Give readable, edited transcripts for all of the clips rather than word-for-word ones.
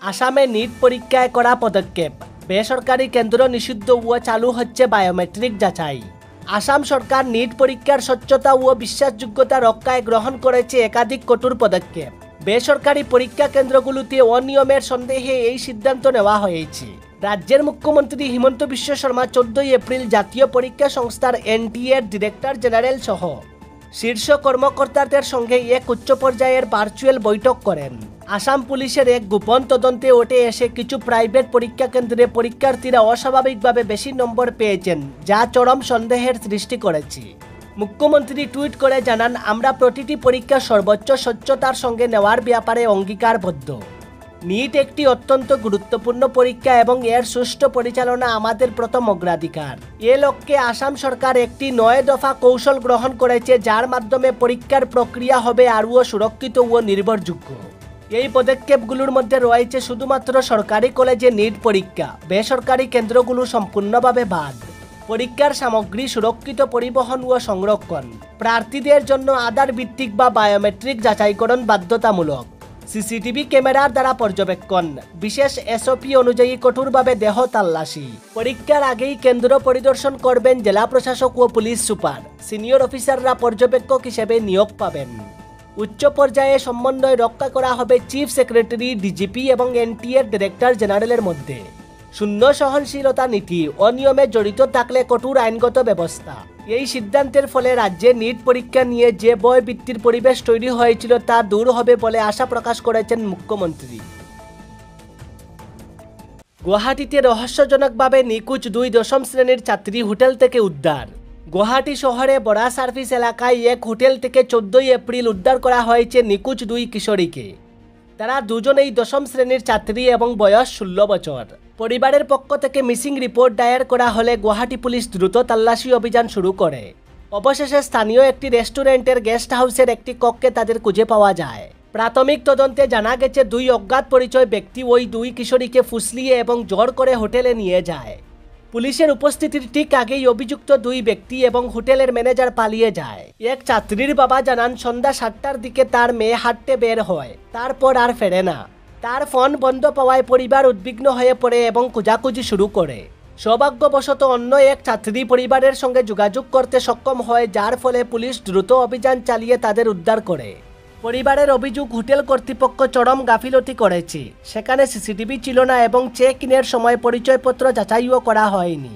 আসামে নিট পরীক্ষায় করা পদক্ষেপ, বেসরকারি কেন্দ্র নিষিদ্ধ ও চালু হচ্ছে বায়োমেট্রিক যাচাই। আসাম সরকার নিট পরীক্ষার স্বচ্ছতা ও বিশ্বাসযোগ্যতা রক্ষায় গ্রহণ করেছে একাধিক কঠোর পদক্ষেপ। বেসরকারি পরীক্ষা কেন্দ্রগুলোতে অনিয়মের সন্দেহে এই সিদ্ধান্ত নেওয়া হয়েছে। রাজ্যের মুখ্যমন্ত্রী হিমন্ত বিশ্ব শর্মা 14 এপ্রিল জাতীয় পরীক্ষা সংস্থার এনটিএর ডিরেক্টর জেনারেল সহ শীর্ষ কর্মকর্তাদের সঙ্গে এক উচ্চ পর্যায়ের ভার্চুয়াল বৈঠক করেন। আসাম পুলিশের এক গোপন তদন্তে উঠে এসে কিছু প্রাইভেট পরীক্ষা কেন্দ্রে পরীক্ষার্থীরা অস্বাভাবিকভাবে বেশি নম্বর পেয়েছেন, যা চরম সন্দেহের সৃষ্টি করেছে। মুখ্যমন্ত্রী টুইট করে জানান, আমরা প্রতিটি পরীক্ষা সর্বোচ্চ স্বচ্ছতার সঙ্গে নেওয়ার ব্যাপারে অঙ্গীকারবদ্ধ। নিট একটি অত্যন্ত গুরুত্বপূর্ণ পরীক্ষা এবং এর সুষ্ঠু পরিচালনা আমাদের প্রথম অগ্রাধিকার। এ লক্ষ্যে আসাম সরকার একটি 9 দফা কৌশল গ্রহণ করেছে, যার মাধ্যমে পরীক্ষার প্রক্রিয়া হবে আরও সুরক্ষিত ও নির্ভরযোগ্য। এই পদক্ষেপগুলোর মধ্যে রয়েছে শুধুমাত্র সরকারি কলেজে নিট পরীক্ষা, বেসরকারি কেন্দ্রগুলো সম্পূর্ণভাবে বাদ, পরীক্ষার সামগ্রী সুরক্ষিত পরিবহন ও সংরক্ষণ, প্রার্থীদের জন্য আধার ভিত্তিক বা বায়োমেট্রিক যাচাইকরণ বাধ্যতামূলক, সিসিটিভি ক্যামেরার দ্বারা পর্যবেক্ষণ, বিশেষ এসওপি অনুযায়ী কঠোরভাবে দেহ তাল্লাশি। পরীক্ষার আগেই কেন্দ্র পরিদর্শন করবেন জেলা প্রশাসক ও পুলিশ সুপার। সিনিয়র অফিসাররা পর্যবেক্ষক হিসেবে নিয়োগ পাবেন। উচ্চ পর্যায়ে সমন্বয় রক্ষা করা হবে চিফ সেক্রেটারি, ডিজিপি এবং এনটিএর ডিরেক্টর জেনারেলের মধ্যে। শূন্য সহনশীলতা নীতি, অনিয়মে জড়িত থাকলে কঠোর আইনগত ব্যবস্থা। এই সিদ্ধান্তের ফলে রাজ্যে নিট পরীক্ষা নিয়ে যে ভয়ভীতির পরিবেশ তৈরি হয়েছিল তা দূর হবে বলে আশা প্রকাশ করেছেন মুখ্যমন্ত্রী। গুয়াহাটিতে রহস্যজনকভাবে নিখোঁজ 2 দশম শ্রেণীর ছাত্রী হোটেল থেকে উদ্ধার। গুয়াহাটি শহরে বড়া সার্ভিস এলাকায় এক হোটেল থেকে 14 এপ্রিল উদ্ধার করা হয়েছে নিখোঁজ 2 কিশোরীকে। তারা দুজনেই দশম শ্রেণীর ছাত্রী এবং বয়স 16 বছর। পরিবারের পক্ষ থেকে মিসিং রিপোর্ট দায়ের করা হলে গুয়াহাটি পুলিশ দ্রুত তল্লাশি অভিযান শুরু করে। অবশেষে স্থানীয় একটি রেস্টুরেন্টের গেস্ট হাউসের একটি কক্ষে তাদের খুঁজে পাওয়া যায়। প্রাথমিক তদন্তে জানা গেছে 2 অজ্ঞাত পরিচয় ব্যক্তি ওই 2 কিশোরীকে ফুসলিয়ে এবং জোর করে হোটেলে নিয়ে যায়। পুলিশের উপস্থিতির ঠিক আগেই অভিযুক্ত 2 ব্যক্তি এবং হোটেলের ম্যানেজার পালিয়ে যায়। এক ছাত্রীর বাবা জানান, সন্ধ্যা 7টার দিকে তার মেয়ে হাঁটতে বের হয়, তারপর আর ফেরে না। তার ফোন বন্ধ পাওয়ায় পরিবার উদ্বিগ্ন হয়ে পড়ে এবং খোঁজাখুঁজি শুরু করে। সৌভাগ্যবশত অন্য এক ছাত্রী পরিবারের সঙ্গে যোগাযোগ করতে সক্ষম হয়, যার ফলে পুলিশ দ্রুত অভিযান চালিয়ে তাদের উদ্ধার করে। পরিবারের অভিযোগ, হোটেল কর্তৃপক্ষ চরম গাফিলতি করেছে। সেখানে সিসিটিভি ছিল না এবং চেক ইনের সময় পরিচয়পত্র যাচাইও করা হয়নি।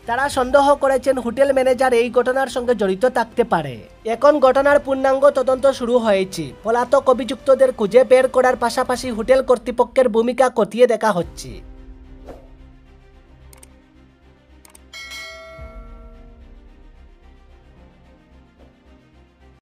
তারা সন্দেহ করেছেন হোটেল ম্যানেজার এই ঘটনার সঙ্গে জড়িত থাকতে পারে। এখন ঘটনার পূর্ণাঙ্গ তদন্ত শুরু হয়েছে। পলাতক অভিযুক্তদের খুঁজে বের করার পাশাপাশি হোটেল কর্তৃপক্ষের ভূমিকা খতিয়ে দেখা হচ্ছে।